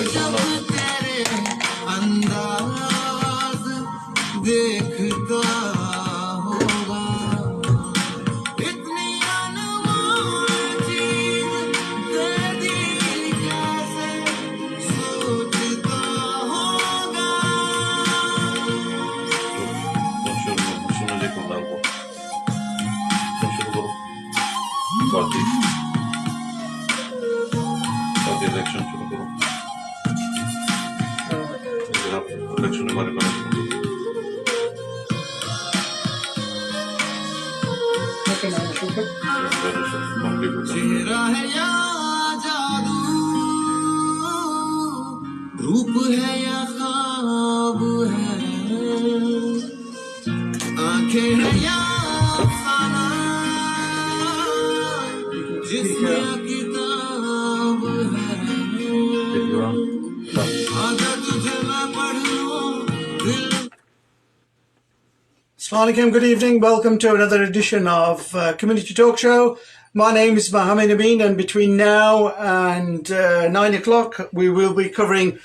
जब तेरे अंदाज देखता होगा इतनी अनमोल चीज दे दी कैसे सोचता होगा सुनो देखो ना वो शुरू करो स्वाति इलेक्शन शुरू करो इलेक्शन के बारे में चेहरा है या जादू रूप है या ख्वाब है आंखें है या अफसाना जिसमें किताब है अगर तुझे मैं पढ़ लूं दिल Assalamu alaikum, good evening. Welcome to another edition of Community Talk Show. My name is Mohammed Amin, and between now and 9 o'clock, we will be covering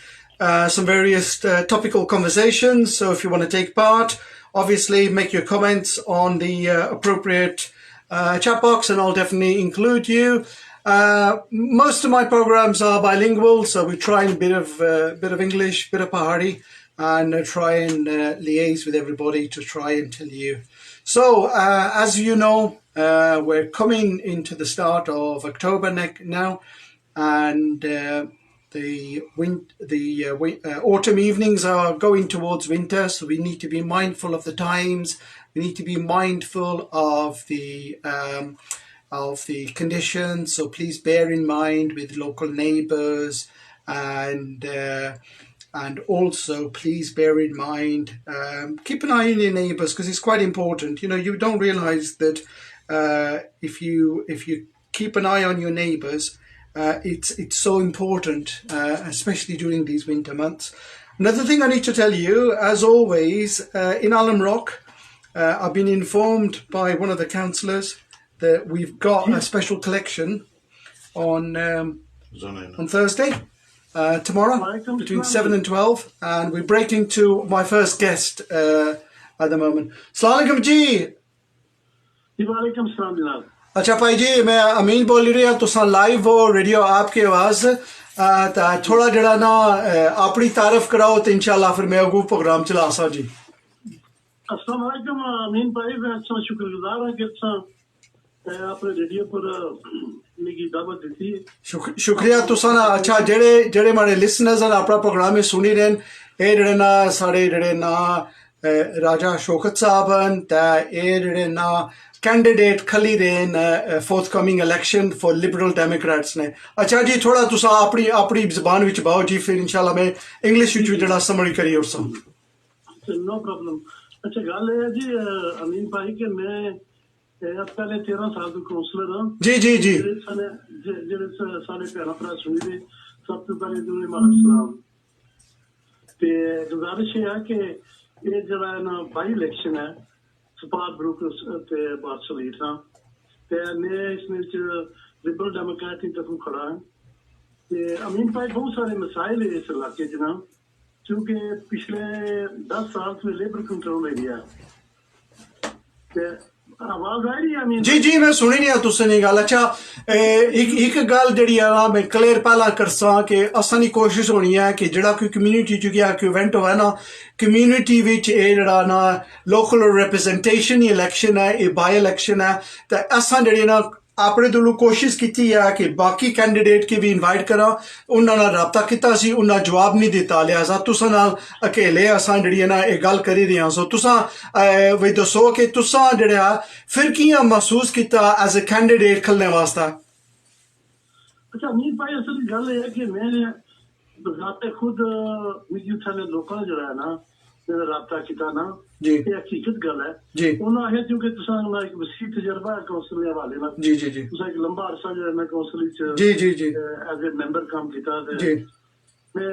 some various topical conversations. So if you want to take part, obviously make your comments on the appropriate chat box, and I'll definitely include you. Most of my programs are bilingual, so we try a bit of English, bit of Pahari, and try and liaise with everybody to try and tell you. So, as you know, we're coming into the start of October now, and the autumn evenings are going towards winter, so we need to be mindful of the times. We need to be mindful of the conditions. So please bear in mind with local neighbours, and also please bear in mind, keep an eye on your neighbours, because it's quite important. You know, you don't realise that if you keep an eye on your neighbours, it's so important, especially during these winter months. Another thing I need to tell you, as always, in Alam Rock, I've been informed by one of the councillors that we've got a special collection on Thursday. Tomorrow between 7 and 12, and we're breaking to my first guest at the moment. Assalamu alaikum ji. वालेकुम सलाम जनाब। अच्छा भाई जी, मैं अमीन बोल रही हूँ। तुसा लाइव हो रेडियो आपके आवाज़, थोड़ा जड़ा ना अपनी तारीफ कराओ तो इंशाल्लाह फिर मैं अगू प्रोग्राम चला सा जी। अस्सलाम वालेकुम अमीन भाई, मैं अच्छा शुक्रगुजार हूँ कि आपने रेडियो पर मेरी दावत दी। शुक्रिया तुसा ना। अच्छा जेड़े मारे लिसनर्स हैं अपना प्रोग्राम सुनी रहे हैं, ये जेड़े ना सारे जेड़े ना राजा शौकत साहब हैं, ये जेड़े ना कैंडिडेट खली रहे हैं forthcoming election for liberal Democrats ने। अच्छा जी, थोड़ा तुसा अपनी ज़बान विच बाओ जी, फिर इंशाल्लाह मैं इंग्लिश विच जेड़ा समरी करी उस। No problem. अच्छा गल है जी अमीन भाई कि मैं पहले 13 साल का काउंसलर हाँ जी जी जी जेडे सारे भैन भरा सुनी दे, सब तो पहले दूर मारा सलाम। ते गुजारिश है कि ये जरा ना बाई इलेक्शन है सपार ब्रुक ते बार्सलीट हाँ, ते मैं इसमें लिबरल डेमोक्रेट की तरफ खड़ा है। ते अमीन भाई बहुत सारे मसाइल है इस इलाके जनाब, क्योंकि पिछले 10 साल से लेबर कंट्रोल एरिया ते आवाज आ रही है अमीन जी जी मैं सुनी नहीं तुसें नहीं गल। अच्छा एक गल जड़ी है मैं क्लियर पहला करसा कि असां दी कोशिश होनी है कि जेड़ा कोई कम्युनिटी च गया कोई इवेंट होवे ना, कम्युनिटी विच ए जेड़ा ना लोकल रिप्रेजेंटेशन इलेक्शन है, ये बाई इलेक्शन है, ते असां जेड़ी ना अपने दोनों कोशिश की है कि बाकी कैंडिडेट की भी इनवाइट करा। उन्होंने रबता किया सी, उन्हें जवाब नहीं दिता, लिहाजा तुसा नाल अकेले असां जेड़ी है ना ये गल करी रहे हैं। सो तुसा वे दसो कि तुसा जेड़ा फिर कियां महसूस किया एज ए कैंडिडेट खलने वास्ते। अच्छा अमीन भाई असल गल है कि मैं बजाते खुद मिगी थाने लोकां जेड़ा है ना मेरा रबता किया ना, जी ये हकीकत गल है जी। उन्होंने आखिया क्योंकि तुसा ना एक वसी तजर्बा है काउंसिल के हवाले नाल, जी जी जी तुसा एक लंबा अरसा जो है ना काउंसिल च जी जी जी एज ए मेंबर काम किया ते जी मैं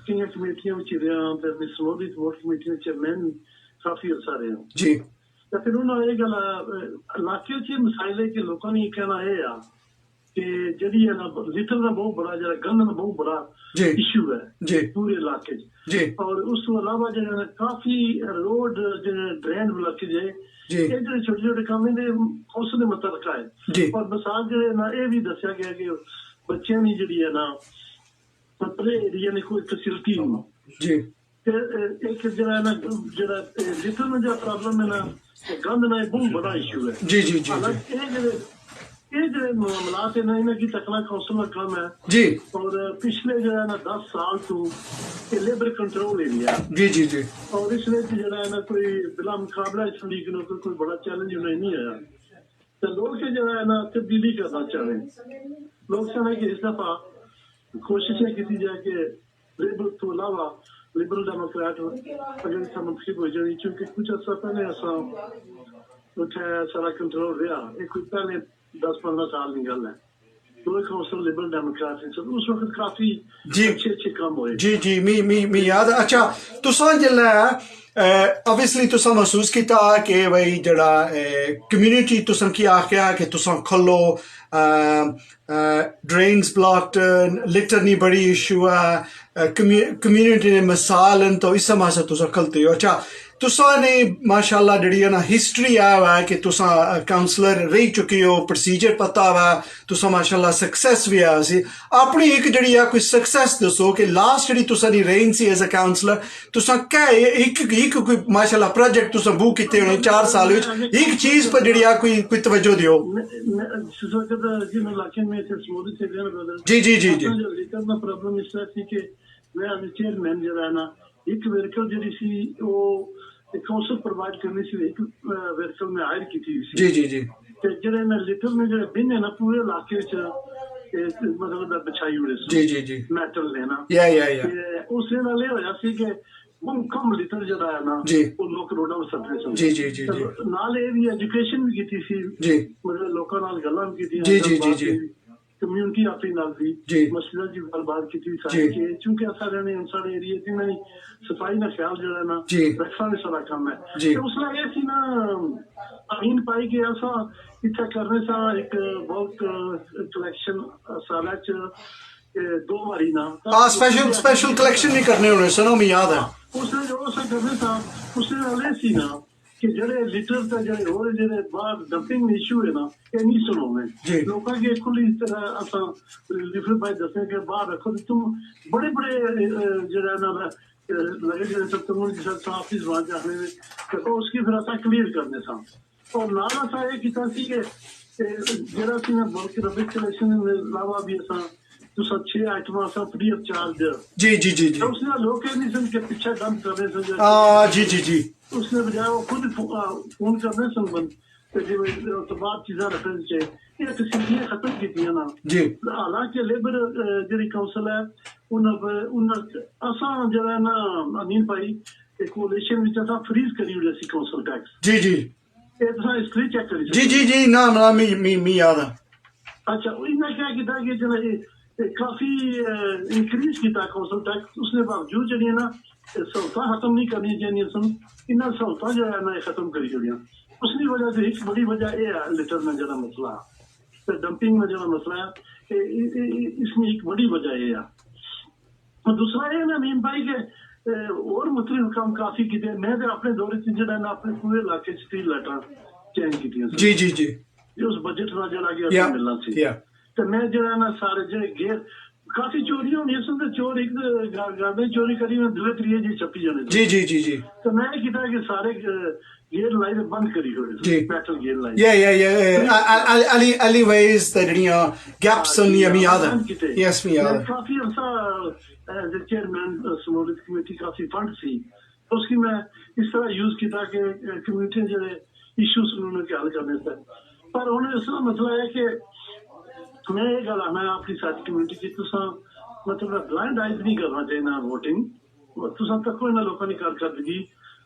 किंग कमेटियां विच रहा ते मैं स्लोली वोट कमेटी में चेयरमैन काफी अरसा रहा जी। ते फिर उन्होंने ये गल इलाके च मसाइल है कि लोगों ने कहना है कि जी है ना लिटर का बहुत बड़ा जरा गंद का बहुत बड़ा इशू है पूरे इलाके और उस तो अलावा जो है काफी रोड जो ड्रेन ब्लॉकेज है ये जो छोटे छोटे काम ने कौशल मुतलका है और मिसाल जो है ना ये भी दसिया गया कि बच्चों की जी है ना अपने एरिया ने कोई फैसिलिटी नहीं एक जो है ना जो लिटर में जो प्रॉब्लम है ना गंद ना बहुत बड़ा इशू है ये जो मामलात है ना इनकी तकला कौशल का काम है और पिछले जो है ना 10 साल तो ये लेबर कंट्रोल एरिया और इसलिए जो है ना कोई बिला मुकाबला इस लीग में कोई बड़ा चैलेंज नहीं है तो लोग के जो है ना तब्दीली करना चाह रहे हैं लोग चाह रहे कि इस दफा कोशिशें की जाए कि लेबर तो अलावा लिबरल डेमोक्रेट अगर इसका मुंतखब हो जाए क्योंकि कुछ अर्सा पहले ऐसा उठाया सारा कंट्रोल रहा एक कोई पहले 10-15 साल की गल है तो कौंसल लिबरल डेमोक्रेट उस वक्त काफी अच्छे काम हुए जी मी याद अच्छा तुसा जिल्लै obviously तुसा महसूस किया कि भाई जड़ा कम्युनिटी तुसा की आख्या कि तुसा खोलो ड्रेन्स ब्लॉक्ड लिटर नहीं बड़ी इशू है कम्युनिटी ने मिसाल तो इस मासा तुसा खलते हो अच्छा तुसा ने माशाल्लाह जड़ी है ना हिस्ट्री है कि तुसा काउंसलर रही चुकी हो प्रोसीजर पता है तुसा माशाल्लाह सक्सेस भी है सी अपनी एक जड़ी है कोई सक्सेस दसो कि लास्ट जड़ी तुसा दी रेंज सी एज अ काउंसलर तुसा क्या एक कोई माशाल्लाह प्रोजेक्ट तुसा बू कीते होने 4 साल विच एक चीज पर जड़ी है कोई तवज्जो दियो जी प्रॉब्लम इस तरह थी कि मैं एज चेयरमैन जो है ना एक व्हीकल जी सी वो काउंसिल प्रोवाइड करनी सी एक व्हीकल में हायर की थी जी ते जेड़े ना लिटर में जो बिन है ना पूरे इलाके च मतलब बिछाई हुई जी मेटल लेना उस दिन ले होया सी कि बहुत कम लिटर जड़ा है ना वो लोग रोडा पर सटने सन जी नाल ये भी एजुकेशन भी की सी मतलब लोकां नाल गल्लां भी जी कम्युनिटी अपनी नाल दी मसला जी गलबात की सारी के चूंकि सारे ने सारे एरिया दी नहीं सफाई ना ख्याल जड़ा ना रखना भी सारा काम है तो उसला ये सी ना अमीन पाई के ऐसा इतना करने सा एक बहुत कलेक्शन साला च 2 बारी ना स्पेशल कलेक्शन नहीं करने होने सुनो मैं याद है उसने जो सा करने सा उसने वाले सी ना कि जड़े लिटर का जड़े और जड़े बाहर डंपिंग इशू है ना ये नहीं सुनोगे लोगों के खुली तरह असा लिफर भाई दसे के बाहर रखो तुम बड़े जड़ा ना लगे जड़े सब तुम जिस ऑफिस वहां जाने में तो उसकी फिर असा क्लियर करने सा और नाला सा ये किता सी के जड़ा सी ना बल्कि रबिश कलेक्शन में अलावा भी असा तो सब 6 आइटम असा फ्री ऑफ चार्ज जी तो उसने लोग के नहीं के पीछे डंप करने से जी उसने बजाय वो खुद फोन करने संबंध तो बात चीज़ें रखने चाहिए ये फैसिलिटियां खत्म की थी ना हालांकि लेबर जी काउंसिल है उन असा जरा ना अमीन भाई एक कोलिशन विच असा फ्रीज करी हुई सी काउंसिल टैक्स जी ये तो हिस्ट्री चेक करी जी ना मी याद है अच्छा इन्हें क्या किया कि जरा काफी इंक्रीज किया काउंसिल टैक्स उसने बावजूद जी ना सहूलत खत्म नहीं करनी चाहिए सन इन्हें सहूलत जो है ना खत्म करी छोड़िया उसकी वजह से एक बड़ी वजह यह है लिटर में जरा मसला डंपिंग में जरा मसला है इसमें एक बड़ी वजह यह है और दूसरा ये ना मीम भाई के और मुख्तलिफ काम काफी किए मैं तो अपने दौरे से जरा ना अपने पूरे इलाके 3 लेटर चेंज की जी उस बजट का जरा गया मिलना चाहिए तो मैं जरा ना सारे जो गेर काफी चोरी होनी है सुनते चोर एक गार्डन चोरी करी में दिले त्रिये जी छपी जाने जी तो मैं किया कि सारे गेयर लाइन बंद करी हुई metal gear line alleyways the gaps on the miyada yes miyada काफी अर्सा चेयरमैन समूलित कमेटी काफी फंड सी उसकी मैं इस तरह यूज किया कि कम्युनिटी जो इश्यूज उन्होंने हल करने से पर उन्हें इसका मसला है कि मैं ये गल आना आपकी सारी कम्युनिटी की तुसा मतलब ब्लाइंड आइज नहीं करना चाहिए ना वोटिंग तुसा तको इन्हें लोगों ने कारकर्दगी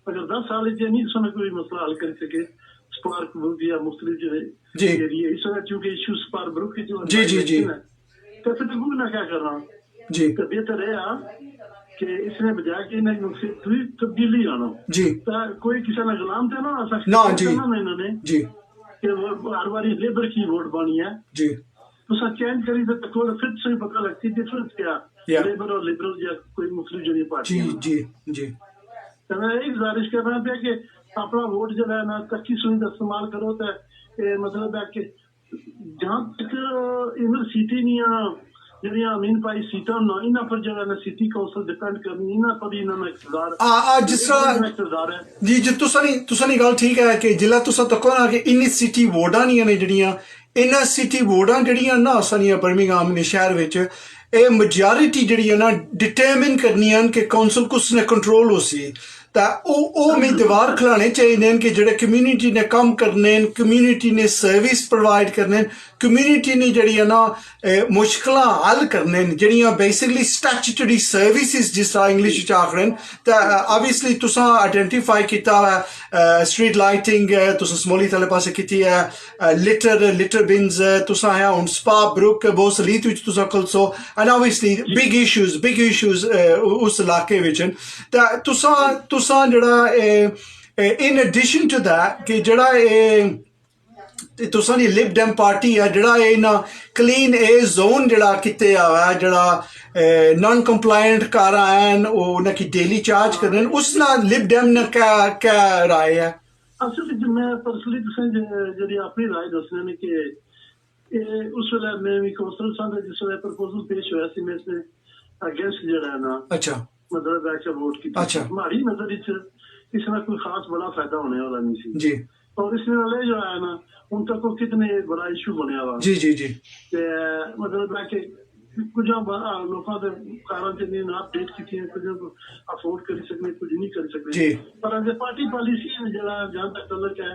अगर 10 साल नहीं तुसा कोई मसला हल कर सके स्पार्क ग्रुप या मुख्तलिफ जो एरिया इस तरह चूंकि इशू स्पार्क ग्रुप की जो जी तो फिर ना क्या करना जी तो बेहतर है कि इसने बजाय कि इन्हें मुख्तलिफ तब्दीली आना जी कोई किसी ने गुलाम थे ना ना जी इन्होंने जी कि हर बारी लेबर की वोट बनी है जी तुसा चेंज करी तो तको फिर से पता लगती डिफरेंस क्या Yeah. लेबर और लिबरल या कोई मुस्लिम जड़ी पार्टी जी जी जी तो मैं यही गुजारिश कर रहा था कि अपना वोट जो है ना कच्ची सुई का इस्तेमाल करो तो मतलब है कि जहाँ तक इन्हें सीटी नहीं ਜਿਹੜੀਆਂ ਅਮੀਨ ਭਾਈ ਸੀਟਾਂ ਨਾ ਇਹਨਾਂ ਪਰ ਜਿਹੜਾ ਨਾ ਸਿਟੀ ਕੌਂਸਲ ਡਿਪੈਂਡ ਕਰਨੀ ਇਹਨਾਂ ਪਰ ਇਹਨਾਂ ਦਾ ਇਕਤਦਾਰ ਜਿਸ ਤਰ੍ਹਾਂ ਜੀ ਜੀ ਤੁਸੀਂ ਨਹੀਂ ਗੱਲ ਠੀਕ ਹੈ ਕਿ ਜ਼ਿਲ੍ਹਾ ਤੁਸੀਂ ਤੱਕੋ ਨਾ ਕਿ ਇੰਨੀ ਸਿਟੀ ਵੋਟਾਂ ਨਹੀਂ ਨੇ ਜਿਹੜੀਆਂ ਇਹਨਾਂ ਸਿਟੀ ਵੋਟਾਂ ਜਿਹੜੀਆਂ ਨਾ ਸਾਨੀਆਂ ਬਰਮਿੰਘਮ ਦੇ ਸ਼ਹਿਰ ਵਿੱਚ ਇਹ ਮੈਜੋਰਿਟੀ ਜਿਹੜੀ ਹੈ ਨਾ ਡਿਟਰਮਿਨ ਕਰਨੀਆਂ ਕਿ ਕੌਂਸਲ ਕੁਸ ਨੇ ਕੰਟਰੋਲ ਹੋ ਸੀ ਤਾਂ ਉਹ ਉਮੀਦਵਾਰ ਖਿਲਾਣੇ ਚਾਹੀਦੇ ਨੇ ਕਿ ਜਿਹੜੇ ਕਮਿਊਨਿਟੀ ਨੇ ਕੰਮ ਕਰਨੇ ਕਮਿਊਨਿਟੀ ਨੇ ਸਰਵਿਸ ਪ੍ਰੋਵਾਈਡ ਕਰਨੇ ਕਮਿਊਨਿਟੀ ਨੇ ਜਿਹੜੀਆਂ ਨਾ ਮੁਸ਼ਕਲਾਂ ਹੱਲ ਕਰਨੇ ਜਿਹੜੀਆਂ ਬੇਸਿਕਲੀ ਸਟੈਚੂਟਰੀ ਸਰਵਿਸਿਜ਼ ਜਿਸ ਤਰ੍ਹਾਂ ਇੰਗਲਿਸ਼ ਵਿੱਚ ਆਖਦੇ ਨੇ ਤਾਂ ਆਬਵੀਅਸਲੀ ਤੁਸੀਂ ਆਈਡੈਂਟੀਫਾਈ ਕੀਤਾ ਹੈ ਸਟਰੀਟ ਲਾਈਟਿੰਗ ਤੁਸੀਂ ਸਮੋਲੀ ਵਾਲੇ ਪਾਸੇ ਕੀਤੀ ਹੈ ਲਿਟਰ ਬਿਨਸ ਤੁਸੀਂ ਹੈ ਹੁਣ ਸਪਾ ਬਰੁਕ ਬੋਸਲੀਤ ਵਿੱਚ ਤੁਸੀਂ ਖਲਸੋ ਐਂਡ ਆਬਵੀਅਸਲੀ ਬਿਗ ਇਸ਼ੂਜ਼ ਉਸ ਇਲਾਕੇ ਵਿੱਚ ਤਾਂ ਤੁਸੀਂ ਜਿਹੜਾ in addition to that ਕਿ ਜਿਹੜਾ ਇਹ ਤੁਸਾਂ ਦੀ ਲਿਬ ਡੈਮ ਪਾਰਟੀ ਆ ਜਿਹੜਾ ਇਹ ਨਾ ਕਲੀਨ ਏ ਜ਼ੋਨ ਜਿਹੜਾ ਕਿਤੇ ਆ ਜਿਹੜਾ ਨਾਨ ਕੰਪਲਾਇੰਟ ਕਰ ਆਨ ਉਹ ਨਾ ਕਿ ਡੇਲੀ ਚਾਰਜ ਕਰਨ ਉਸ ਨਾਲ ਲਿਬ ਡੈਮ ਨੇ ਕਿਆ ਰਾਏ ਹੈ ਅਸਲ ਵਿੱਚ ਮੈਂ ਪਰਸਨਲੀ ਤੁਸੀਂ ਜਿਹੜੀ ਆਪਣੀ ਰਾਏ ਦੱਸਣੇ ਨੇ ਕਿ ਇਹ ਉਸ ਵੇਲੇ ਮੈਂ ਵੀ ਕੌਂਸਲ ਸਾਹਿਬ ਦਾ ਜਿਸ ਵੇਲੇ ਪ੍ਰਪੋਜ਼ਲ ਪੇਸ਼ ਹੋਇਆ ਸੀ ਮੈਂ ਇਸ ਦੇ ਅਗੇਂਸਟ ਜਿਹੜਾ ਨਾ ਅੱਛਾ मतलब बैच वोट की हमारी नजर इसमें कोई खास बड़ा फायदा होने वाला नहीं सी जी और इसमें वाले जो है ना उन तक को कितने बड़ा इशू बने वाला जी जी जी मतलब है कि कुछ लोगों के कारण से नहीं अपडेट की कुछ अफोर्ड कर सकते कुछ नहीं कर सकते पर अगर पार्टी पॉलिसी जरा जहाँ तक तलक है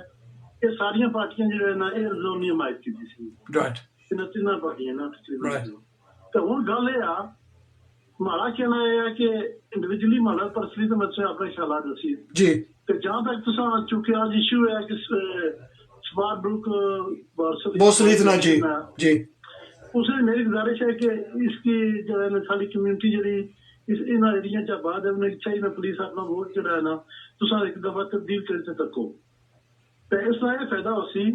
ये सारिया पार्टियां जो है ना ये जोन नहीं हमायत की थी तीन पार्टियां ना तो हूँ गल है हमारा कहना यह है कि इंडिविजुअली हमारा पर्सनली तो मैं अपने ख्याल दसी जी तो जहाँ तक तुसा चूंकि आज इशू है कि स्मार्ट बुक बोसलीतना जी जी उसमें मेरी गुजारिश है कि इसकी जो है ना सारी कम्यूनिटी जी इस इन एरिया च बाद उन्हें चाहिए पुलिस अपना वोट जो है ना तुसा एक दफा तब्दील कर सको तो इसका यह फायदा हो सी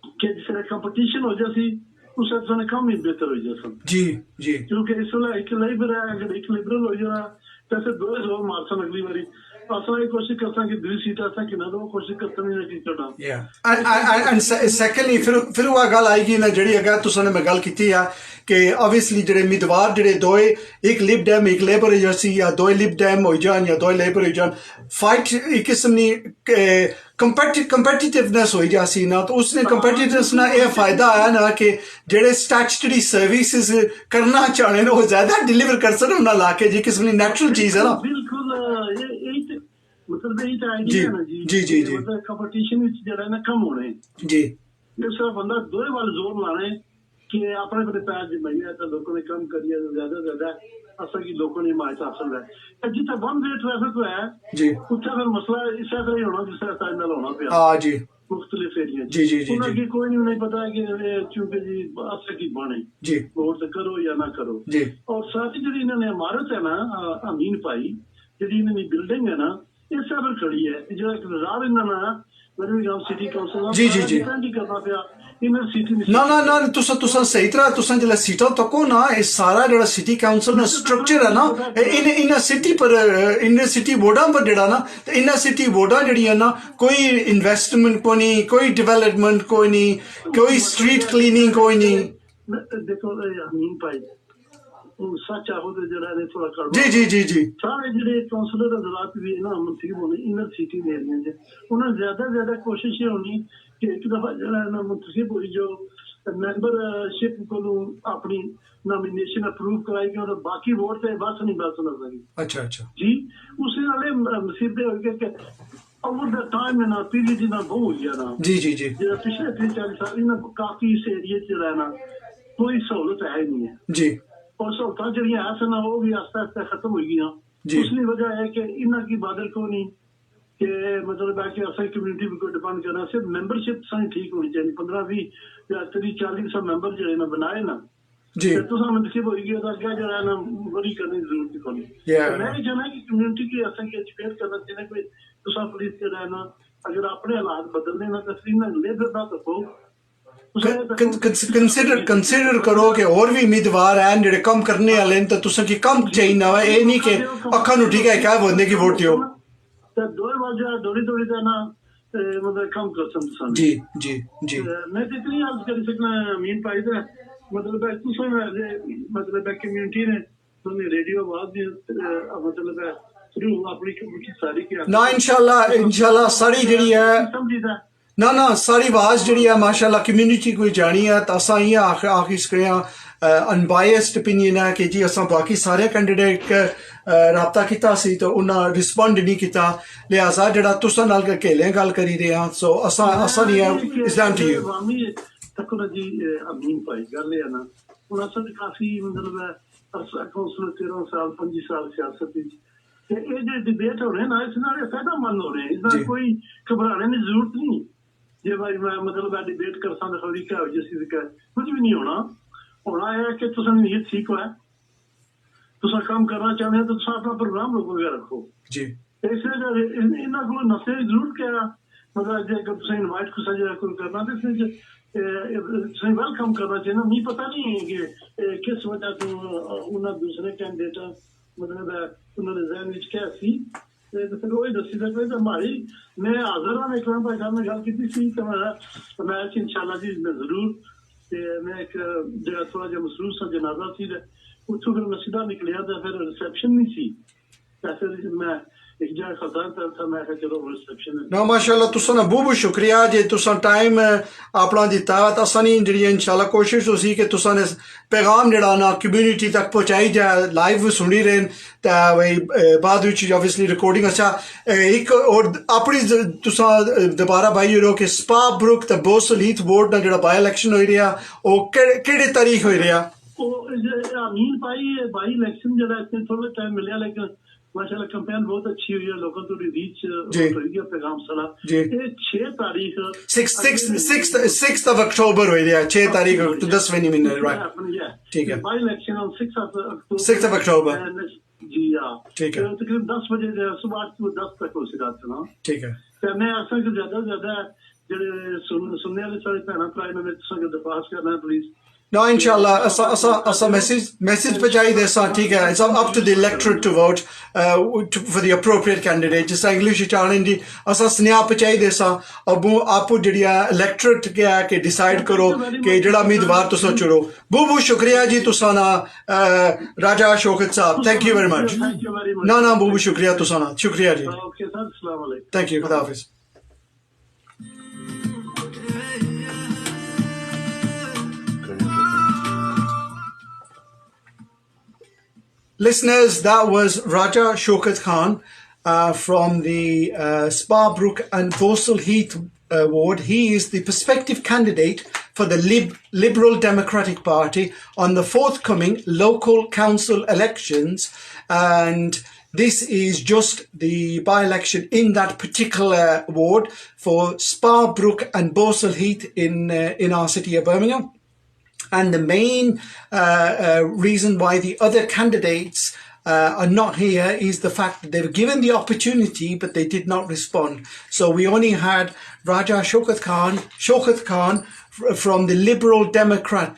कि जिस कंपटीशन हो जासी उस काम ही बेहतर हो जाए जी जी क्योंकि इस वे एक लिबरल है अगर एक लिबरल हो जाए तो फिर दो जोर मार सन अगली बारी असा ये कोशिश करता कि दूसरी सीट ऐसा कि ना दो कोशिश करता नहीं कि करना एंड सेकंडली फिर वो गल आएगी ना जड़ी अगर तुसां ने मैं गल कीती है कि ऑब्वियसली ਜਿਹੜੇ ਉਮੀਦਵਾਰ ਜਿਹੜੇ ਦੋਏ ਇੱਕ ਲਿਬ ਡੈਮ ਇੱਕ ਲੇਬਰ ਏਜੰਸੀ ਜਾਂ ਦੋਏ ਲਿਬ ਡੈਮ ਹੋ ਜਾਣ ਜਾਂ ਦੋਏ ਲੇਬਰ ਹੋ ਜਾਣ ਫਾਈਟ ਇੱਕ ਕਿਸਮ ਦੀ ਕੰਪੈਟੀਟਿਵਨੈਸ ਹੋਈ ਜਾਸੀ ਨਾ ਤਾਂ ਉਸਨੇ ਕੰਪੈਟੀਟਿਵਨੈਸ ਨਾਲ ਇਹ ਫਾਇਦਾ ਆਇਆ ਨਾ ਕਿ ਜਿਹੜੇ ਸਟੈਚੂਟਰੀ ਸਰਵਿਸਿਜ਼ ਕਰਨਾ ਚਾਹਣੇ ਨੇ ਉਹ ਜ਼ਿਆਦਾ ਡਿਲੀਵਰ ਕਰ ਸਕਣ ਉਹਨਾਂ ਲਾ ਕੇ ਜੀ ਕਿਸਮ ਦੀ ਨੈਚੁਰਲ ਚੀਜ਼ ਹੈ ਨਾ ਬਿਲਕੁਲ ਇਹ मतलब यही तो आइडिया है ना जी जी जी जी मतलब कंपटीशन जरा ना कम होने जी जिस बंदा दो वाल जोर लाने कि अपने अपने पैर जमाइए तो लोगों ने कम करिए ज्यादा असल की लोगों ने हिमायत हासिल है जितना वन वे ट्रैफिक है जी उत्थे फिर मसला इस तरह ही होना जिस तरह नाल होना पिया हाँ जी मुख्तलिफ एरिया जी जी जी जी कोई नहीं पता कि चूंकि जी असल की बने जी वोट करो या ना करो जी और साथ ही जी इन्होंने इमारत है ना अमीन भाई जी इन्होंने बिल्डिंग है ना ये सब खड़ी है जो एक बाजार इन्होंने बर्मिंघम सिटी काउंसिल जी जी जी करना पिया इन्हें सिटी ना तुसा सही तरह तुसा जिला सीटा तको ना ये सारा जड़ा सिटी काउंसिल ना स्ट्रक्चर है ना इन सिटी पर इन सिटी बोर्डा पर जड़ा ना इन सिटी बोर्डा जड़ी है ना कोई इन्वेस्टमेंट कोई नहीं कोई डेवलपमेंट कोई नहीं कोई स्ट्रीट क्लीनिंग कोई नहीं देखो अमीन भाई सच आहो तो जरा ने थोड़ा कर जी जी जी जी सारे ਜਿਹੜੇ ਕਾਉਂਸਲਰ ਹਜ਼रात ਵੀ ਨਾ ਮੁਨਸਿਬ ਹੋਣੇ ਇਨਰ ਸਿਟੀ ਦੇ ਏਰੀਆ ਚ ਉਹਨਾਂ ਜ਼ਿਆਦਾ ਕੋਸ਼ਿਸ਼ ਇਹ ਹੋਣੀ ਕਿ ਇੱਕ ਦਫਾ ਜਿਹੜਾ ਨਾ ਮੁਨਸਿਬ ਹੋਈ ਜੋ ਮੈਂਬਰਸ਼ਿਪ ਕੋਲੋਂ ਆਪਣੀ ਨੋਮੀਨੇਸ਼ਨ ਅਪਰੂਵ ਕਰਾਈ और बाकी वोट ਤੇ ਬਸ ਨਹੀਂ ਬਸ ਨਾ ਸਕੀ अच्छा जी ਉਸੇ ਨਾਲੇ ਮੁਸੀਬਤ ਹੋ ਗਈ ਕਿ over the time ना पीरियड ना बहुत हो गया ना जी जी जी ਜਿਹੜਾ ਪਿਛਲੇ 3-4 ਸਾਲ ਇਹਨਾਂ ਕਾਫੀ ਇਸ ਏਰੀਆ ਚ ਰਹਿਣਾ ਕੋਈ ਸਹੂਲਤ ਹੈ ਨਹੀਂ ਹੈ जी और सहूलतां जड़ियां है सन वो भी आस्ता आस्ता खत्म हो गई उसकी वजह है कि इन्हों की बादल को नहीं कि मतलब है कि असल कम्यूनिटी पर डिपेंड करना सिर्फ मैंबरशिप सारी ठीक होनी चाहिए 15-20 या 30-40 मैंबर जो है ना बनाए ना तो मुनसिब होगी तो अगर जो है ना वरी करने की जरूरत नहीं मैं ये चाहना कि कम्यूनिटी की असल की एजुकेट करना चाहिए कोई तुसा पुलिस जो है ना अगर अपने हालात बदलने ना तो लेबर ना तो कंसिडर करो कि और भी उम्मीदवार हैं जेह्ड़े कम करने वाले न, तो तुसें की कम चाहिए वा, एह् नहीं कि अक्खां नूं ठीक है क्या बंदे की वोट दियो। दो बार दौड़ी ना मतलब कम कर सकते। जी जी जी मैं तो इतनी अर्ज कर सकना अमीन भाई दा मतलब तुसें मतलब कम्युनिटी ने तुमने रेडियो आवाज दी मतलब थ्रू अपनी कम्युनिटी सारी की ना इंशाल्लाह सारी जेह्ड़ी है समझीदा ना सारी आवाज जेह्ड़ी है माशाल्लाह कम्युनिटी कोई जानी है, तो असां इ'यां आखी सकने आं अनबायस्ड ओपिनियन है कि जी असां बाकी सारे कैंडिडेट राबता कीता सी तो उन्हां रिस्पोंड नहीं कीता, लिहाजा जेह्ड़ा तुसां नाल खेलें गल करी रहे हैं, सो असां नहीं है इट्स डाउन टू यू। तको ना जी अमीन भाई गल है ना हुन असां काफी मतलब काउंसलर 13 साल 25 साल सियासत विच ते ये जो डिबेट हो रहे ना इस नाल फायदेमंद हो रहे हैं, इसदा कोई घबराने की जरूरत नहीं जे भाई मैं मतलब डिबेट कर सकदा खबरी क्या हो जैसी कुछ भी नहीं होना है कि तुम नीयत ठीक है तुम काम करना चाहते हैं तो तुम अपना प्रोग्राम लोगों का रखो जी इसलिए इन्होंने को नशे की जरूरत क्या मतलब जे अगर तुम इनवाइट कुछ कोई करना तो इसमें वेलकम करना चाहिए ना। मुझे पता नहीं है कि किस वजह से उन्होंने दूसरे कैंडिडेट मतलब उन्होंने जहन में क्या सी तो फिर वही दसी सकते तो हमारी मैं हाजिर हाँ इकराम भाई साहब ने गल की थी तो मैं इंशाल्लाह जी जरूर मैं एक जगह थोड़ा जहा मसरूफ सा जनाजा सी उतो फिर मैं सीधा निकलिया तो फिर रिसेप्शन नहीं सी फिर मैं एक जगह खजान था मैं चलो रिसेप्शन ना माशाल्लाह तुसां दा बहुत शुक्रिया जे तुसां टाइम अपना दिता तो असां नी जेह्ड़ी इंशाल्लाह कोशिश होसी कि तुसां ने पैगाम जेह्ड़ा ना कम्युनिटी तक पहुंचाई जाए, लाइव सुनी रहे ते भाई बाद विच ऑब्वियसली रिकॉर्डिंग। अच्छा एक और अपनी तुसां दोबारा भाई हो कि स्पा ब्रुक ते बोसल हीथ बोर्ड दा जेह्ड़ा बाई इलेक्शन होई रेहा ओह् केह्ड़ी तारीख होई रेहा? अमीन भाई इलेक्शन जेह्ड़ा इत्थे थोड़ा टाइम मिलेआ लेकिन माशाल्लाह कैंपेन बहुत अच्छी हुई है, लोगों तो रीच होई गया पैगाम सारा। ये 6 तारीख 6th of October हुई है, 6 तारीख 10वें महीने राइट ठीक है by election on 6th of October जी हां ठीक है तकरीबन 10 बजे सुबह 8 से 10 तक हो सकता है ठीक है। तो मैं असल में ज्यादा जेह्ड़े सुनने वाले सारे भैन भ्रा ने तुसें दरखास्त करना है please No, inshallah, asa message pahunchai desa, ठीक है. It's up to the electorate to vote for the appropriate candidate. जिस English चाहने दी असा स्नेहा पहुंचाई देसा, अब आपको जड़िया electorate क्या है कि decide करो कि जड़ा उम्मीदवार तुसा चुनो। बहुत शुक्रिया जी तुसा ना राजा शौकत साहब, thank you very much. ना बहुत शुक्रिया तुसा ना, शुक्रिया जी. Okay sir, अस्सलाम वालेकुम. Thank you, खुदा हाफिज. Listeners, that was Raja Shaukat Khan from the Sparbrook and Borsal Heath ward. He is the prospective candidate for the Liberal Democratic Party on the forthcoming local council elections, and this is just the by-election in that particular ward for Sparbrook and Borsal Heath in our city of Birmingham. And the main reason why the other candidates are not here is the fact that they were given the opportunity, but they did not respond. So we only had Raja Shaukat Khan from the Liberal Democrat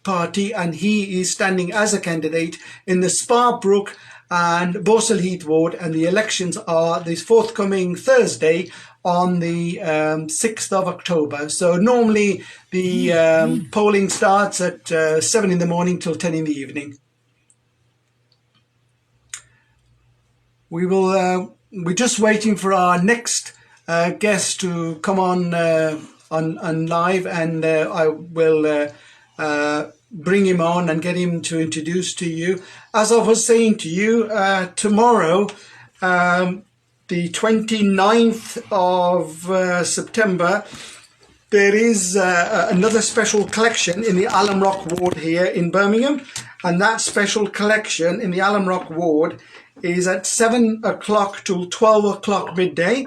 Party, and he is standing as a candidate in the Sparbrook and Borsal Heath ward, and the elections are this forthcoming Thursday on the 6th of October. So normally the polling starts at 7 in the morning till 10 in the evening. We're just waiting for our next guest to come on live, and I will bring him on and get him to introduce to you. As I was saying to you, tomorrow, the 29th of September, there is another special collection in the Alum Rock ward here in Birmingham, and that special collection in the Alum Rock ward is at 7 o'clock till 12 o'clock midday.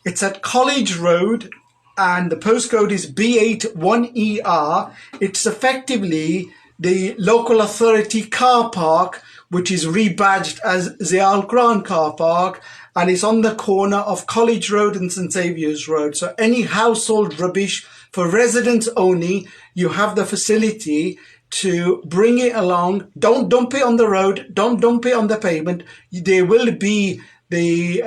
It's at College Road, and the postcode is B81ER. It's effectively the local authority car park, which is rebadged as Zial Grand Car Park, and it's on the corner of College Road and St Saviour's Road. So any household rubbish For residents only, you have the facility to bring it along. Don't dump it on the road. Don't dump it on the pavement. There will be the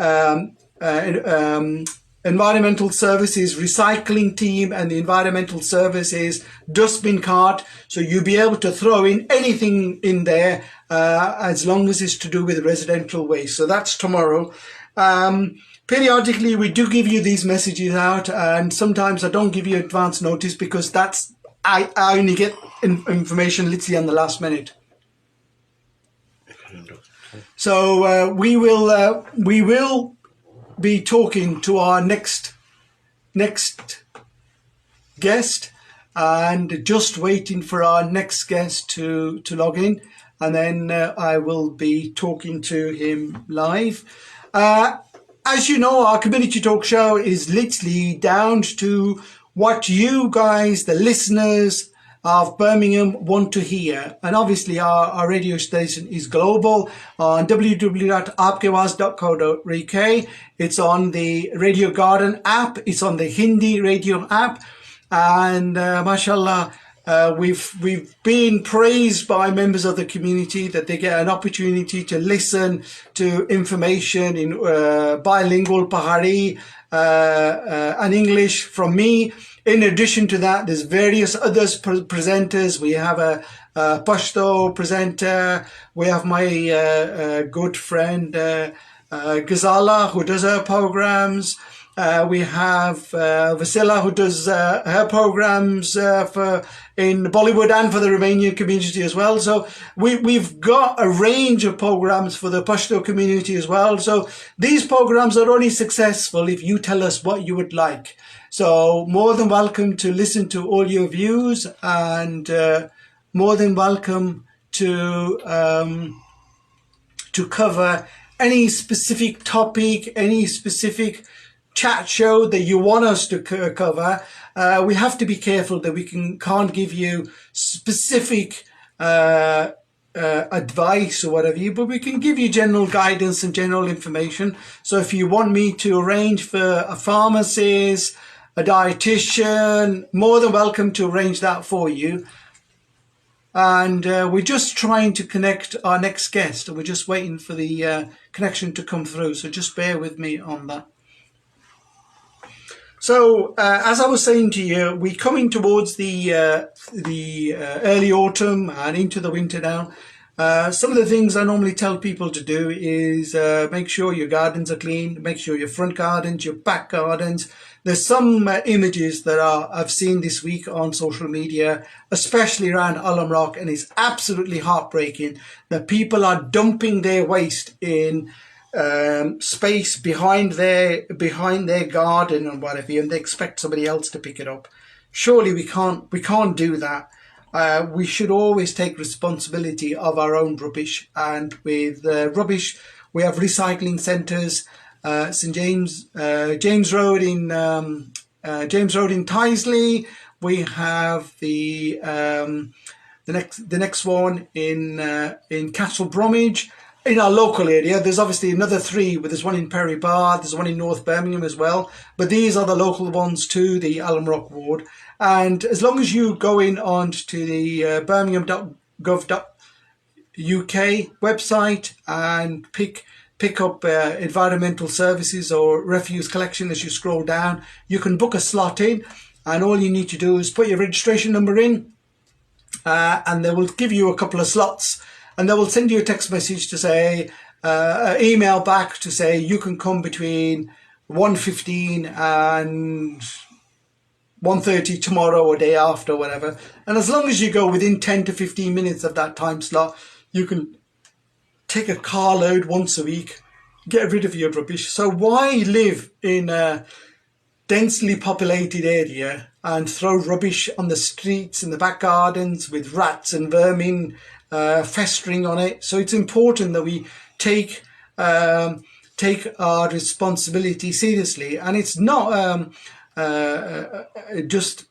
environmental services recycling team and the environmental services dustbin cart. So you'll be able to throw in anything in there as long as it's to do with residential waste. So that's tomorrow. Periodically, we do give you these messages out, and sometimes I don't give you advance notice because I only get information literally on the last minute. So we will be talking to our next guest, and just waiting for our next guest to log in, and then I will be talking to him live. As you know, our community talk show is literally down to what you guys, the listeners of Birmingham, want to hear. And obviously our radio station is global on www.aapkeawaaz.co.uk. It's on the Radio Garden app. It's on the Hindi radio app. And mashallah, we've been praised by members of the community that they get an opportunity to listen to information in bilingual Pahari and English from me. In addition to that, there's various other presenters. We have a Pashto presenter. We have my good friend Ghazala, who does her programs. We have Vasila, who does her programs in Bollywood and for the Romanian community as well. So we've got a range of programs for the Pashto community as well. So these programs are only successful if you tell us what you would like. So more than welcome to listen to all your views, and more than welcome to cover any specific topic, any specific chat show that you want us to cover. We have to be careful that we can't give you specific advice or whatever, but we can give you general guidance and general information. So if you want me to arrange for a pharmacist, a dietitian, more than welcome to arrange that for you. And we're just trying to connect our next guest, and we're just waiting for the connection to come through. So just bear with me on that. So, as I was saying to you, we're coming towards the early autumn and into the winter now. Some of the things I normally tell people to do is make sure your gardens are clean, make sure your front gardens, your back gardens. There's some images that I've seen this week on social media, especially around Alam Rock, and it's absolutely heartbreaking that people are dumping their waste in space behind their garden and whatever, and they expect somebody else to pick it up. Surely we can't do that. We should always take responsibility of our own rubbish, and with rubbish we have recycling centres. St James Road in Tyseley. We have the next one in Castle Bromwich. In our local area, there's obviously another three, but there's one in Perry Bar, there's one in North Birmingham as well. But these are the local ones to the Alam Rock ward. And as long as you go in onto the birmingham.gov.uk website and pick up environmental services or refuse collection as you scroll down, you can book a slot in, and all you need to do is put your registration number in, and they will give you a couple of slots. And they will send you a text message to say, email back to say you can come between 1:15 and 1:30 tomorrow or day after, whatever. And as long as you go within 10 to 15 minutes of that time slot, you can take a carload once a week, get rid of your rubbish. So why live in a densely populated area and throw rubbish on the streets and the back gardens with rats and vermin festering on it? So it's important that we take our responsibility seriously, and it's not just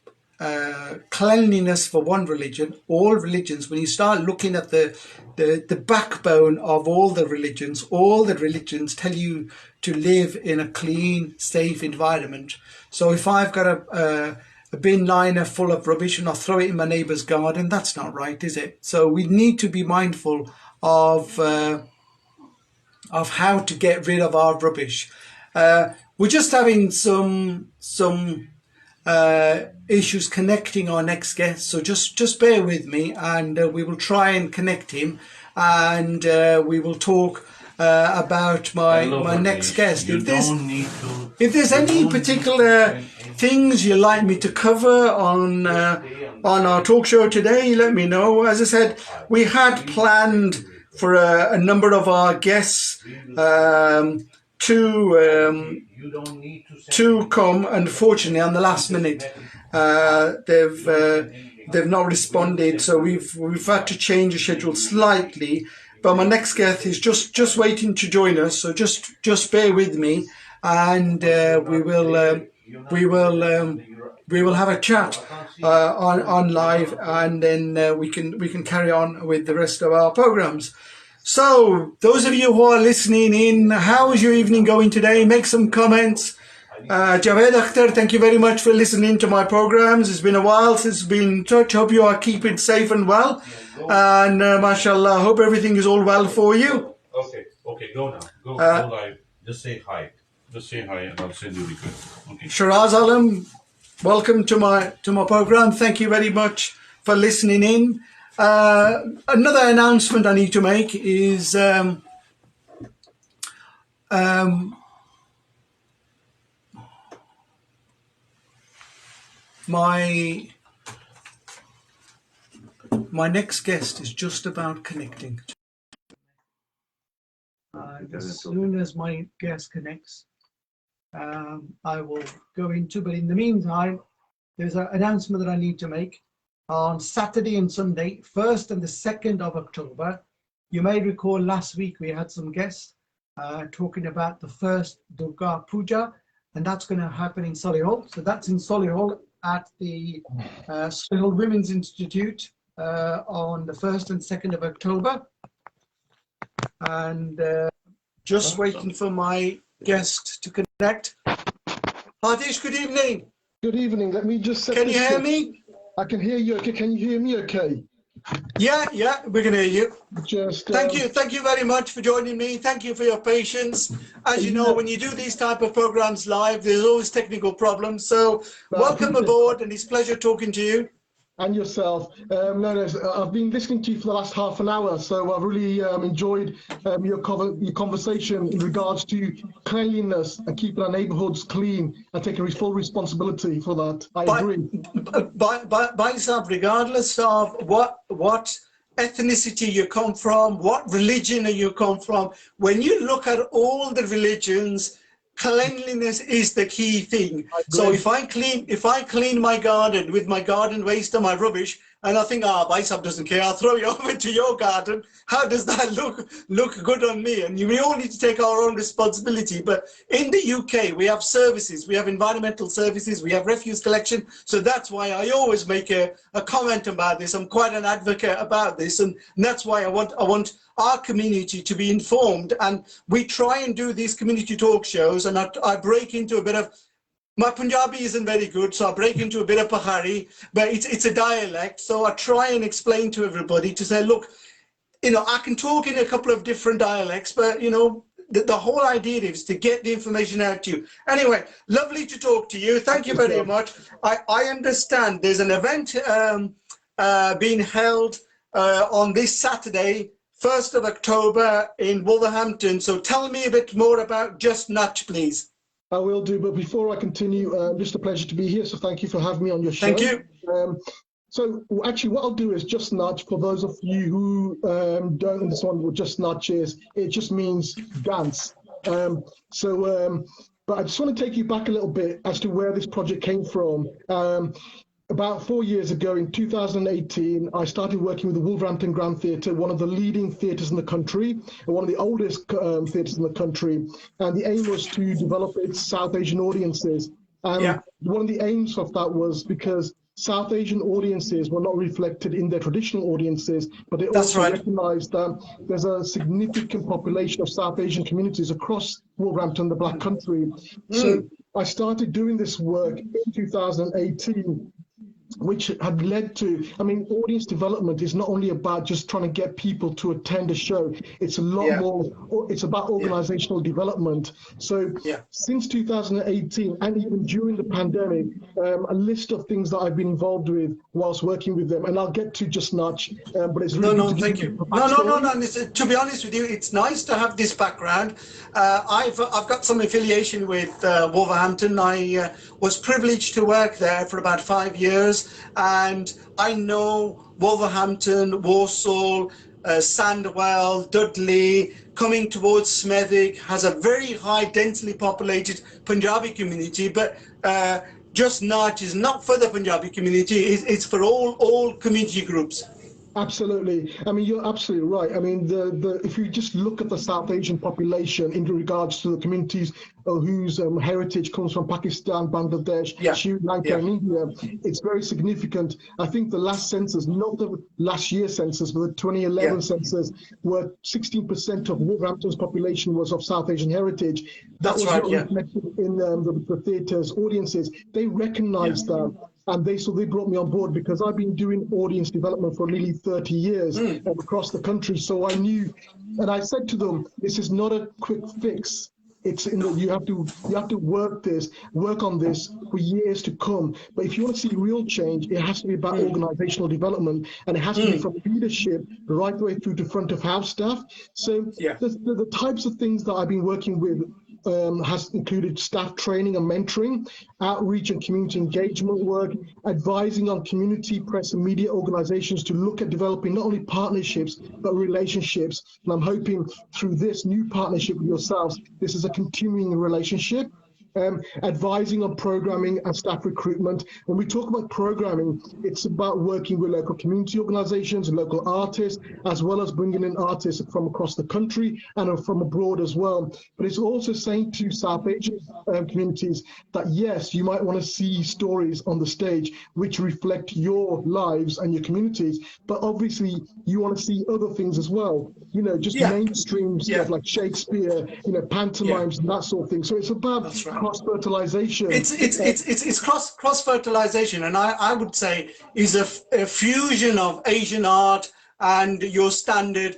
cleanliness for one religion. All religions, when you start looking at the backbone of all the religions tell you to live in a clean, safe environment. So if I've got a a bin liner full of rubbish and I throw it in my neighbour's garden. That's not right, is it? So we need to be mindful of how to get rid of our rubbish. We're just having some issues connecting our next guest, so just bear with me, and we will try and connect him, and we will talk about my next guest. If there's any particular things you'd like me to cover on our talk show today, let me know. As I said, we had planned for a number of our guests to come. Unfortunately, on the last minute, they've not responded, so we've had to change the schedule slightly. But my next guest is just waiting to join us, so just bear with me, and we will have a chat on live, and then we can carry on with the rest of our programs. So, those of you who are listening in, how is your evening going today? Make some comments. Javed Akhtar, thank you very much for listening to my programs. It's been a while since we've been in touch. Hope you are keeping safe and well. And mashallah, hope everything is all well for you. Okay, go now. Go live. Just say hi. Just say hi and I'll send you request. Okay. Shiraz Alam, welcome to my program. Thank you very much for listening in. Another announcement I need to make is my next guest is just about connecting. As soon as my guest connects, I will go into, but in the meantime, there's an announcement that I need to make. On Saturday and Sunday, 1st and the 2nd of October, you may recall last week we had some guests talking about the first Durga Puja, and that's going to happen in Solihull. So that's in Solihull at the Solihull Women's Institute on the 1st and 2nd of October. And just waiting for my guest to connect. Hadish, good evening. Good evening. Let me just set Can you hear me? I can hear you. Okay. Can you hear me okay? Yeah, we can hear you. Just Thank you very much for joining me. Thank you for your patience. As you know, when you do these type of programs live, there's always technical problems. So welcome aboard, and it's a pleasure talking to you. And yourself. I've been listening to you for the last half an hour, so I've really enjoyed your conversation in regards to cleanliness and keeping our neighbourhoods clean and taking full responsibility for that. I agree. Regardless of what ethnicity you come from, what religion you come from, when you look at all the religions, cleanliness is the key thing. So if I clean my garden with my garden waste and my rubbish, and I think, Baisab doesn't care, I'll throw it over to your garden. How does that look good on me? And we all need to take our own responsibility. But in the UK, we have services, we have environmental services, we have refuse collection. So that's why I always make a comment about this. I'm quite an advocate about this, and that's why I want our community to be informed. And we try and do these community talk shows, and I break into a bit of, my Punjabi isn't very good, so I break into a bit of Pahari, but it's a dialect. So I try and explain to everybody to say, look, I can talk in a couple of different dialects, but the whole idea is to get the information out to you. Anyway, lovely to talk to you. Thank you very much. I understand there's an event being held on this Saturday, 1st of October in Wolverhampton. So tell me a bit more about Just Nudge, please. I will do, but before I continue, just a pleasure to be here. So thank you for having me on your show. Thank you. So actually what I'll do is Just Nudge, for those of you who don't understand what Just Nudge is, it just means dance. But I just want to take you back a little bit as to where this project came from. About 4 years ago, in 2018, I started working with the Wolverhampton Grand Theatre, one of the leading theatres in the country, and one of the oldest theatres in the country. And the aim was to develop its South Asian audiences. And one of the aims of that was because South Asian audiences were not reflected in their traditional audiences, but they also recognized that there's a significant population of South Asian communities across Wolverhampton, the Black Country. So I started doing this work in 2018, which had led to, I mean, audience development is not only about just trying to get people to attend a show, it's a lot more, it's about organizational development. So since 2018, and even during the pandemic, a list of things that I've been involved with whilst working with them, and I'll get to Just Notch, but it's really No, thank you. No. To be honest with you, it's nice to have this background. I've got some affiliation with Wolverhampton. I was privileged to work there for about 5 years, and I know Wolverhampton, Walsall, Sandwell, Dudley, coming towards Smethwick has a very high densely populated Punjabi community, but Just Notch is not for the Punjabi community, it's for all community groups. Absolutely. I mean, you're absolutely right. I mean, if you just look at the South Asian population in regards to the communities whose heritage comes from Pakistan, Bangladesh, Sri Lanka, and India, it's very significant. I think the last census, not the last year's census, but the 2011 census, where 16% of Wolverhampton's population was of South Asian heritage. That was reflected in the theatre's audiences. They recognized that. And they brought me on board because I've been doing audience development for nearly 30 years across the country. So I knew, and I said to them, this is not a quick fix. It's you have to work on this for years to come. But if you want to see real change, it has to be about organizational development, and it has to be from leadership right the way through to front of house staff. So the types of things that I've been working with has included staff training and mentoring, outreach and community engagement work, advising on community, press and media organizations to look at developing not only partnerships, but relationships. And I'm hoping through this new partnership with yourselves, this is a continuing relationship. Advising on programming and staff recruitment. When we talk about programming, it's about working with local community organizations, local artists, as well as bringing in artists from across the country and from abroad as well. But it's also saying to South Asian communities that, yes, you might want to see stories on the stage which reflect your lives and your communities, but obviously you want to see other things as well, you know, just mainstream stuff like Shakespeare, you know, pantomimes and that sort of thing. So it's about cross-fertilization. It's cross-fertilization, and I would say is a fusion of Asian art and your standard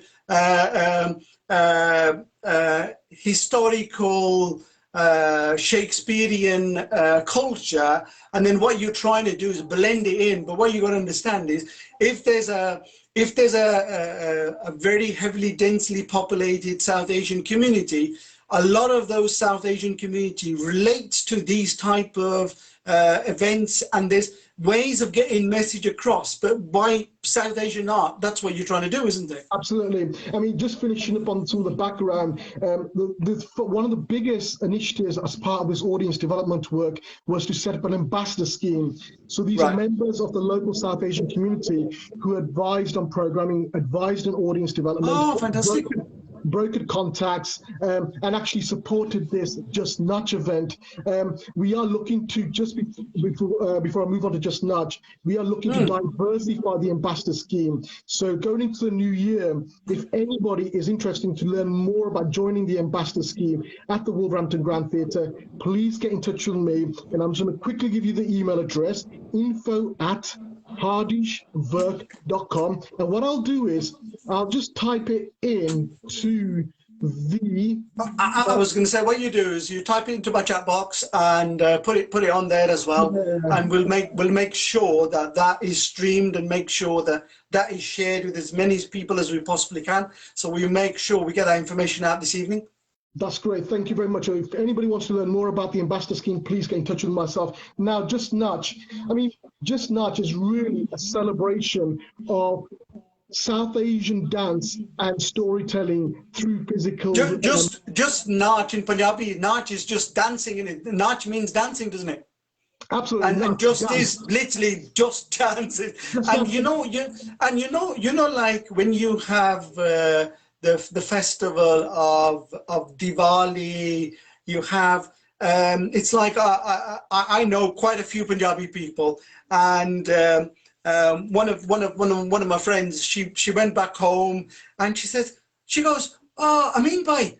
historical Shakespearean culture, and then what you're trying to do is blend it in. But what you got to understand is if there's a very heavily densely populated South Asian community, a lot of those South Asian community relates to these type of events, and there's ways of getting message across. But by South Asian art, that's what you're trying to do, isn't it? Absolutely. I mean, just finishing up on some of the background, one of the biggest initiatives as part of this audience development work was to set up an ambassador scheme. So these are members of the local South Asian community who advised on programming, advised on audience development. Oh, fantastic. Brokered contacts and actually supported this Just Notch event. We are looking to, just before I move on to Just Notch, we are looking to diversify the ambassador scheme. So going into the new year, if anybody is interested to learn more about joining the ambassador scheme at the Wolverhampton Grand Theatre, please get in touch with me, and I'm just going to quickly give you the email address, info@hardishwork.com, and what I'll do is I'll just type it in to the I was going to say, what you do is you type it into my chat box and put it on there as well, and we'll make sure that is streamed and make sure that is shared with as many people as we possibly can, so we make sure we get that information out this evening. That's great. Thank you very much. If anybody wants to learn more about the ambassador scheme, please get in touch with myself. Now, Just Notch. I mean, Just Notch is really a celebration of South Asian dance and storytelling through physical. Just Notch in Punjabi. Notch is just dancing in it. Notch means dancing, doesn't it? Absolutely. And just is literally just dancing. And you know, like when you have the festival of Diwali, you have it's like I know quite a few Punjabi people, and one of my friends, she went back home and she goes, oh, Amin bhai,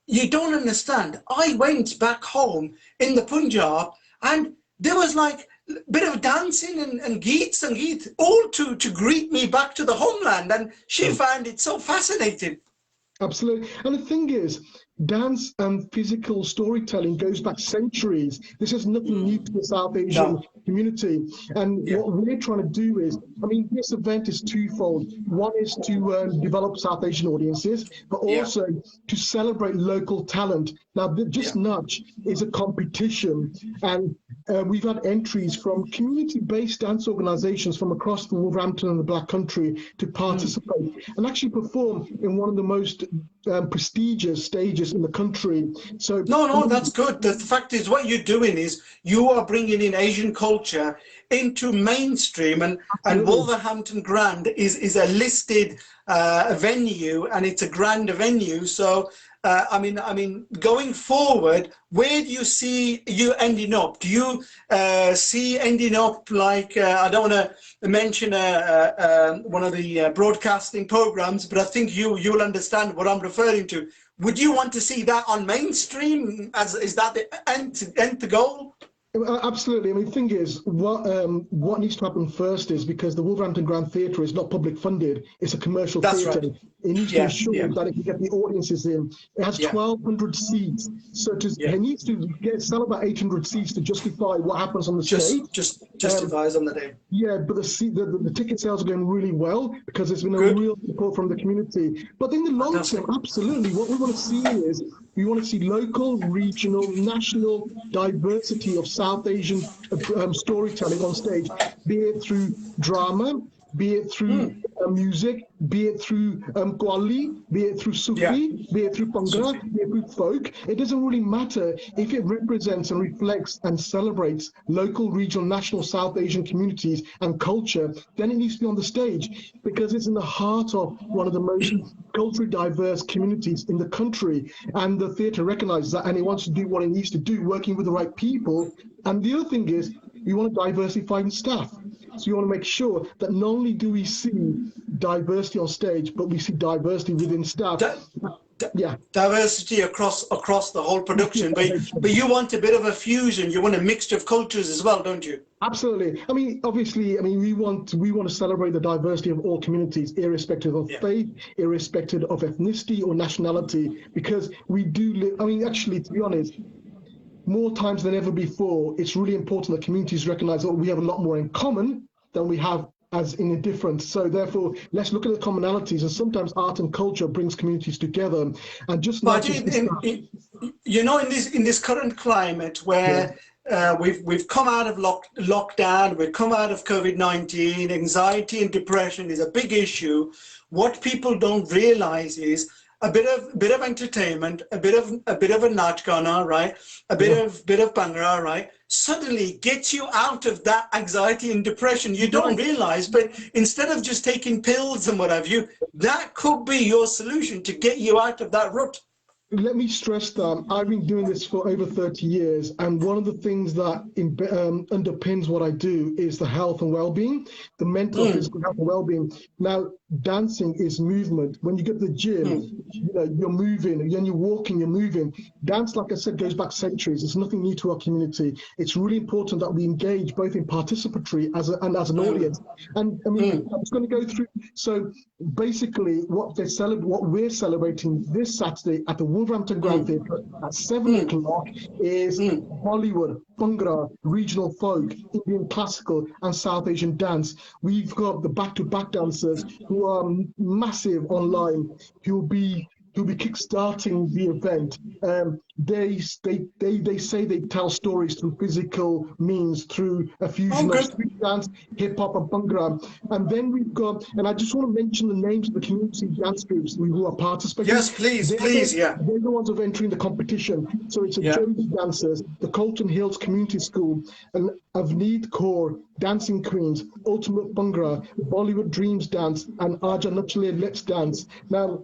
you don't understand. I went back home in the Punjab and there was like a bit of dancing and geets all to greet me back to the homeland. And she found it so fascinating. Absolutely. And the thing is, dance and physical storytelling goes back centuries. This is nothing new to the South Asian community. And what we're trying to do is, I mean, this event is twofold. One is to develop South Asian audiences, but also to celebrate local talent. Now, Just Nudge is a competition, and we've had entries from community-based dance organizations from across the Wolverhampton and the Black Country to participate and actually perform in one of the most prestigious stages in the country. So no, that's good. The fact is, what you're doing is you are bringing in Asian culture into mainstream, and Wolverhampton Grand is a listed venue, and it's a grand venue. So I mean, going forward, where do you see you ending up? Do you see ending up like I don't want to mention one of the broadcasting programs, but I think you'll understand what I'm referring to. Would you want to see that on mainstream? Is that the end goal? Absolutely. I mean, the thing is, what needs to happen first is, because the Wolverhampton Grand Theatre is not public funded, it's a commercial theatre. Right. It needs to ensure that it can get the audiences in. It has 1,200 seats, so it needs to sell about 800 seats to justify what happens on the stage. Just justifies on the day. Yeah, but the ticket sales are going really well because there's been a real support from the community. But in the long term, absolutely, what we want to see is we want to see local, regional, national diversity of South Asian storytelling on stage, be it through drama, be it through music, be it through Qawwali, be it through Sufi, be it through Bhangra, be it through folk. It doesn't really matter if it represents and reflects and celebrates local, regional, national South Asian communities and culture, then it needs to be on the stage because it's in the heart of one of the most culturally diverse communities in the country. And the theatre recognises that, and it wants to do what it needs to do, working with the right people. And the other thing is, we want to diversify in staff. So you want to make sure that not only do we see diversity on stage, but we see diversity within staff. Diversity across the whole production, but you want a bit of a fusion. You want a mixture of cultures as well, don't you? Absolutely. I mean, obviously, we want to celebrate the diversity of all communities, irrespective of faith, irrespective of ethnicity or nationality, because we do live. I mean, actually, to be honest, more times than ever before, it's really important that communities recognize that we have a lot more in common than we have as in a difference. So therefore, let's look at the commonalities. And sometimes art and culture brings communities together. And just but in this current climate where we've come out of lockdown, we've come out of COVID-19, anxiety and depression is a big issue. What people don't realize is a bit of entertainment, a bit of a Naach Gana, right? A bit of Bhangra, right? Suddenly gets you out of that anxiety and depression. You don't realize, but instead of just taking pills and what have you, that could be your solution to get you out of that rut. Let me stress that I've been doing this for over 30 years, and one of the things that underpins what I do is the health and well-being, the mental and physical health and well-being. Now, dancing is movement. When you get to the gym, you're moving. When you're walking, you're moving. Dance, like I said, goes back centuries. It's nothing new to our community. It's really important that we engage both in participatory and as an audience. And I mean, I'm just going to go through. So basically, what we're celebrating this Saturday at the Wolverhampton Grand Theatre at 7 o'clock is Bollywood, Bhangra, regional folk, Indian classical, and South Asian dance. We've got the back-to-back dancers who are massive online, who will be kickstarting the event. They say they tell stories through physical means, through a fusion of street dance, hip hop, and Bhangra. And then we've got, and I just want to mention the names of the community dance groups who are participating. Yes, please. They're the ones who are entering the competition. So it's a Jones Dancers, the Colton Hills Community School, and Avneet Kaur, Dancing Queens, Ultimate Bhangra, Bollywood Dreams Dance, and Aja Nachle Let's Dance. Now,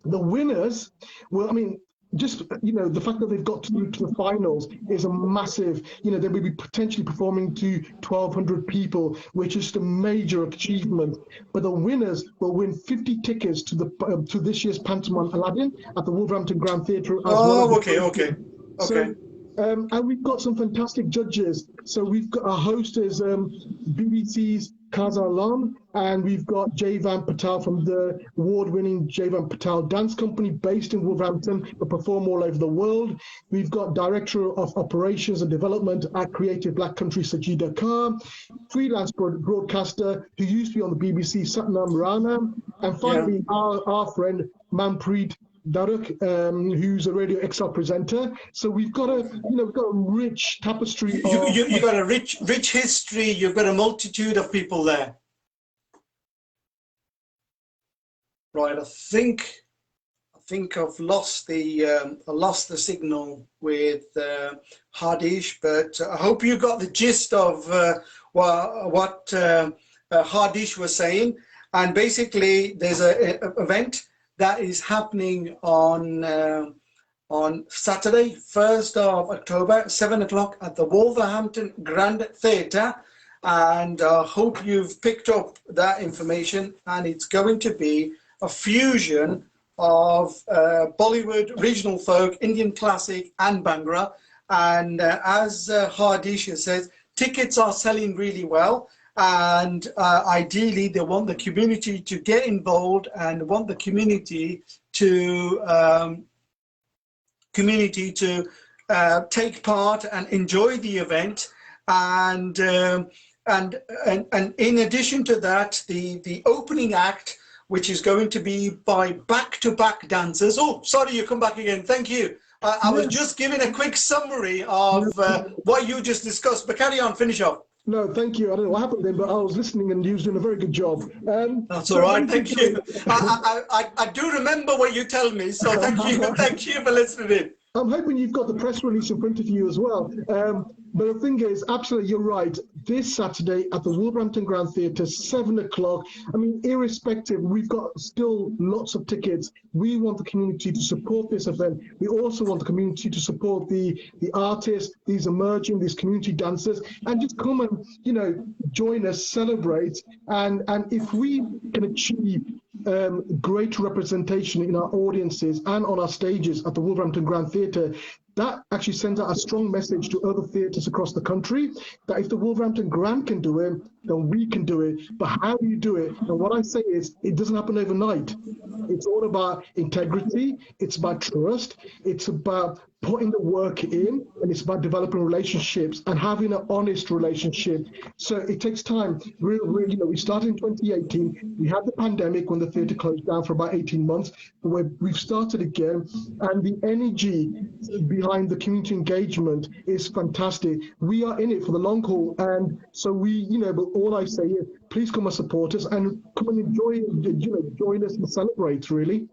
the winners, well, I mean, just, the fact that they've got to the finals is a massive, they will be potentially performing to 1,200 people, which is just a major achievement. But the winners will win 50 tickets to this year's pantomime Aladdin at the Wolverhampton Grand Theatre. Okay. So, and we've got some fantastic judges. So we've got our host is BBC's Kaza Alam, and we've got Jayvan Patel from the award-winning Jayvan Patel Dance Company based in Wolverhampton, but perform all over the world. We've got Director of Operations and Development at Creative Black Country, Sajida Khan, freelance broadcaster who used to be on the BBC, Satnam Rana, and finally our friend Manpreet Daruk, who's a Radio XL presenter. So we've got a rich tapestry. You got a rich history. You've got a multitude of people there. Right, I think I've lost the signal with Hardish, but I hope you got the gist of what Hardish was saying. And basically, there's an event that is happening on Saturday, 1st of October, 7 o'clock at the Wolverhampton Grand Theatre. And I hope you've picked up that information. And it's going to be a fusion of Bollywood, regional folk, Indian classic, and Bhangra. And as Hardisha says, tickets are selling really well. And ideally, they want the community to get involved and want the community to take part and enjoy the event. And in addition to that, the opening act, which is going to be by back-to-back dancers. Oh, sorry, you come back again. Thank you. I was just giving a quick summary of what you just discussed, but carry on, finish off. No, thank you. I don't know what happened then, but I was listening and you was doing a very good job. That's all right. Thank you. I do remember what you tell me, so thank you. Thank you for listening. I'm hoping you've got the press release in front of you as well. But the thing is, absolutely, you're right. This Saturday at the Wolverhampton Grand Theatre, 7 o'clock. I mean, irrespective, we've got still lots of tickets. We want the community to support this event. We also want the community to support the artists, these community dancers, and just come and, join us, celebrate. And if we can achieve great representation in our audiences and on our stages at the Wolverhampton Grand Theatre, that actually sends out a strong message to other theatres across the country that if the Wolverhampton Grand can do it, then we can do it. But how do you do it? And what I say is, it doesn't happen overnight. It's all about integrity. It's about trust. It's about putting the work in, and it's about developing relationships and having an honest relationship. So it takes time. We started in 2018. We had the pandemic when the theatre closed down for about 18 months. We've started again, and the energy behind the community engagement is fantastic. We are in it for the long haul, and so but all I say is, please come and support us and come and enjoy, join us and celebrate, really.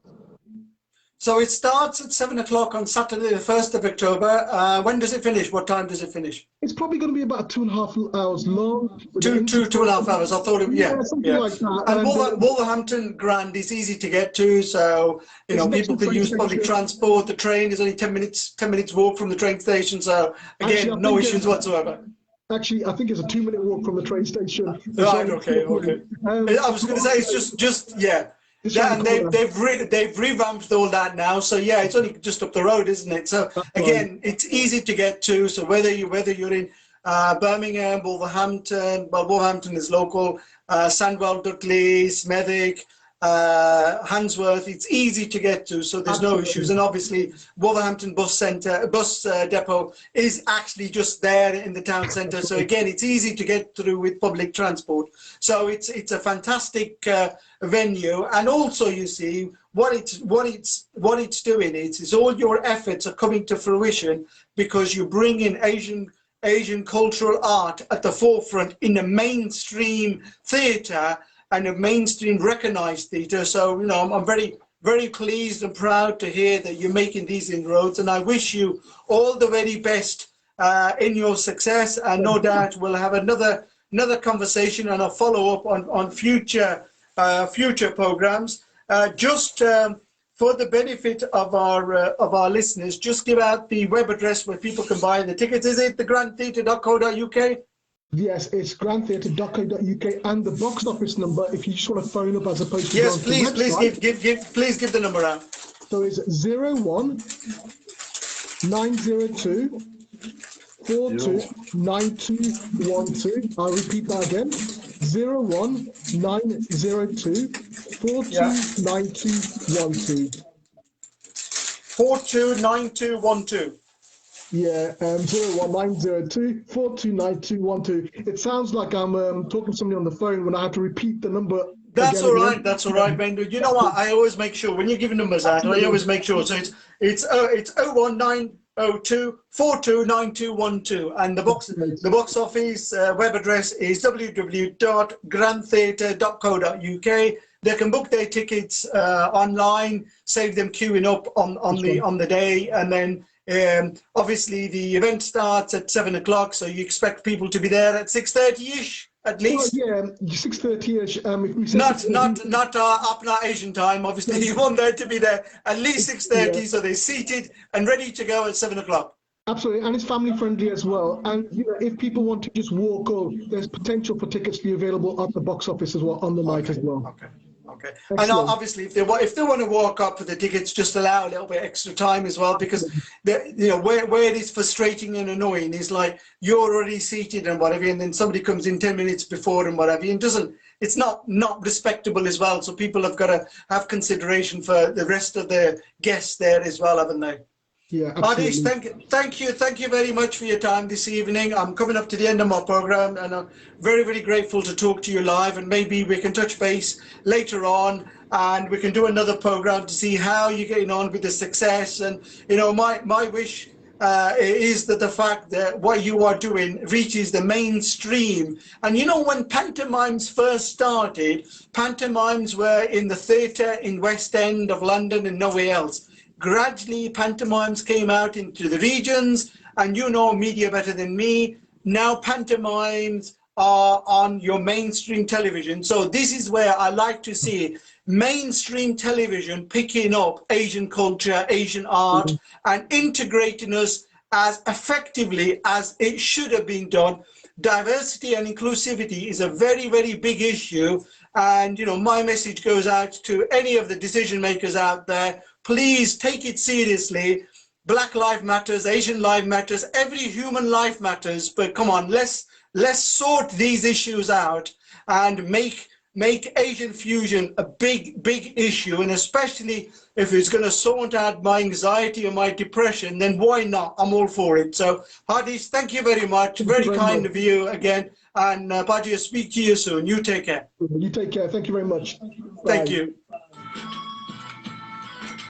So it starts at 7 o'clock on Saturday, the 1st of October. When does it finish? What time does it finish? It's probably going to be about 2.5 hours long. Two and a half hours. I thought something like that. And Wolverhampton Grand is easy to get to, so people can use public transport. The train is only 10 minutes walk from the train station. So again, actually, no issues whatsoever. Actually, I think it's a 2-minute walk from the train station. Right. Okay. I was going to say it's just. And they've revamped all that now, so it's only just up the road, isn't it? So again, it's easy to get to. So whether you're in Birmingham, Wolverhampton, well, Wolverhampton is local, Sandwell, Dudley, Smethwick, Handsworth, it's easy to get to, so there's no issues. And obviously, Wolverhampton bus depot is actually just there in the town centre. So again, it's easy to get through with public transport. So it's a fantastic venue. And also, you see, what it's doing is all your efforts are coming to fruition because you bring in Asian cultural art at the forefront in a mainstream theatre and a mainstream recognised theatre. So, I'm very, very pleased and proud to hear that you're making these inroads, and I wish you all the very best in your success, and no doubt we'll have another conversation and a follow-up on future programmes. Just for the benefit of our listeners, just give out the web address where people can buy the tickets. Is it thegrandtheatre.co.uk? Yes, it's grandtheatre.co.uk, and the box office number, if you just want to phone up as opposed to Yes, going to the website. please give the number out. So it's 01 902 429212. I'll repeat that again. 01 902 429212. 429212. Yeah, 01902 429212. It sounds like I'm talking to somebody on the phone when I have to repeat the number. That's again all and right. again. That's all right, Ben. You know what? I always make sure when you're giving numbers out, I always make sure. So it's 01902 429212, and the box office web address is www.grandtheatre.co.uk. They can book their tickets online, save them queuing up on the day, and then obviously the event starts at 7 o'clock, so you expect people to be there at 6:30ish at least. Well, yeah, 6:30ish. If we Not Apna Asian time. Obviously, you want them to be there at least 6:30, so they're seated and ready to go at 7 o'clock. Absolutely, and it's family friendly as well. And if people want to just walk, there's potential for tickets to be available at the box office as well on the night as well. Okay. Excellent. And obviously, if they want to walk up for the tickets, just allow a little bit extra time as well, because where it is frustrating and annoying is like you're already seated and whatever, and then somebody comes in 10 minutes before and whatever, and it's not respectable as well. So people have got to have consideration for the rest of the guests there as well, haven't they? Yeah, absolutely. Adish, thank you very much for your time this evening. I'm coming up to the end of my program, and I'm very, very grateful to talk to you live, and maybe we can touch base later on, and we can do another program to see how you're getting on with the success. And my wish is that the fact that what you are doing reaches the mainstream. And when pantomimes first started, pantomimes were in the theatre in West End of London and nowhere else. Gradually, pantomimes came out into the regions, and media better than me. Now pantomimes are on your mainstream television. So this is where I like to see mainstream television picking up Asian culture, Asian art, and integrating us as effectively as it should have been done. Diversity and inclusivity is a very, very big issue. And, my message goes out to any of the decision makers out there. Please take it seriously. Black life matters, Asian life matters, every human life matters. But come on, let's sort these issues out and make Asian fusion a big, big issue. And especially if it's going to sort out my anxiety or my depression, then why not? I'm all for it. So, Hadish, thank you very much. Very kind of you again. And Baji, I'll speak to you soon. You take care. You take care. Thank you very much. Thank Bye. you.